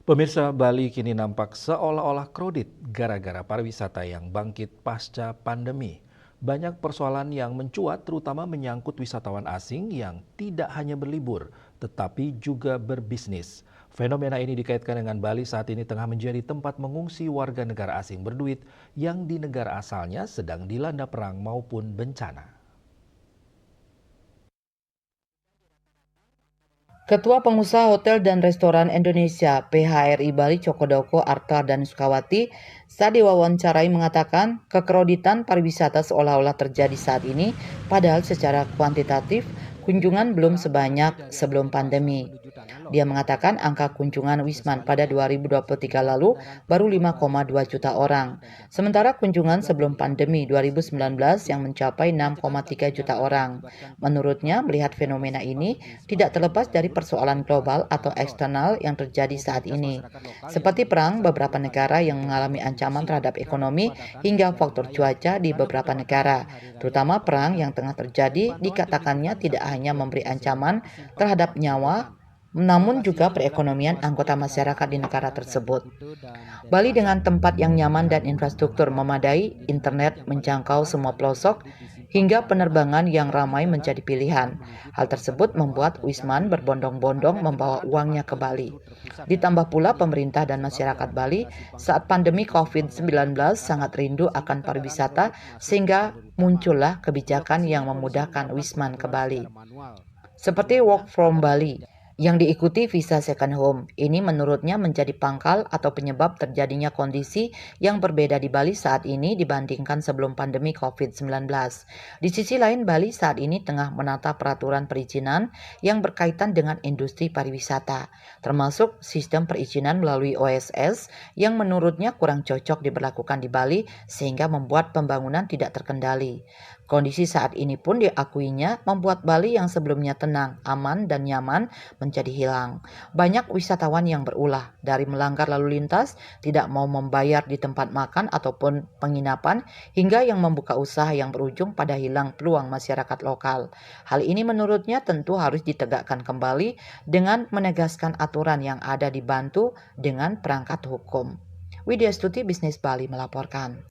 Pemirsa, Bali kini nampak seolah-olah kredit gara-gara pariwisata yang bangkit pasca pandemi. Banyak persoalan yang mencuat terutama menyangkut wisatawan asing yang tidak hanya berlibur, tetapi juga berbisnis. Fenomena ini dikaitkan dengan Bali saat ini tengah menjadi tempat mengungsi warga negara asing berduit yang di negara asalnya sedang dilanda perang maupun bencana. Ketua Pengusaha Hotel dan Restoran Indonesia (PHRI) Bali Cokodoko Arta dan Sukawati saat diwawancarai mengatakan kekreditan pariwisata seolah-olah terjadi saat ini, padahal secara kuantitatif kunjungan belum sebanyak sebelum pandemi. Dia mengatakan angka kunjungan Wisman pada 2023 lalu baru 5,2 juta orang, sementara kunjungan sebelum pandemi 2019 yang mencapai 6,3 juta orang. Menurutnya, melihat fenomena ini tidak terlepas dari persoalan global atau eksternal yang terjadi saat ini, seperti perang beberapa negara yang mengalami ancaman terhadap ekonomi hingga faktor cuaca di beberapa negara, terutama perang yang tengah terjadi dikatakannya tidak hanya memberi ancaman terhadap nyawa, namun juga perekonomian anggota masyarakat di negara tersebut. Bali dengan tempat yang nyaman dan infrastruktur memadai, internet menjangkau semua pelosok, hingga penerbangan yang ramai menjadi pilihan. Hal tersebut membuat Wisman berbondong-bondong membawa uangnya ke Bali. Ditambah pula pemerintah dan masyarakat Bali saat pandemi COVID-19 sangat rindu akan pariwisata sehingga muncullah kebijakan yang memudahkan Wisman ke Bali. Seperti work from Bali yang diikuti visa second home. Ini menurutnya menjadi pangkal atau penyebab terjadinya kondisi yang berbeda di Bali saat ini dibandingkan sebelum pandemi COVID-19. Di sisi lain, Bali saat ini tengah menata peraturan perizinan yang berkaitan dengan industri pariwisata, termasuk sistem perizinan melalui OSS yang menurutnya kurang cocok diberlakukan di Bali sehingga membuat pembangunan tidak terkendali. Kondisi saat ini pun diakuinya membuat Bali yang sebelumnya tenang, aman, dan nyaman menjadi hilang. Banyak wisatawan yang berulah dari melanggar lalu lintas, tidak mau membayar di tempat makan ataupun penginapan, hingga yang membuka usaha yang berujung pada hilang peluang masyarakat lokal. Hal ini menurutnya tentu harus ditegakkan kembali dengan menegaskan aturan yang ada dibantu dengan perangkat hukum. Widya Stuti, Bisnis Bali melaporkan.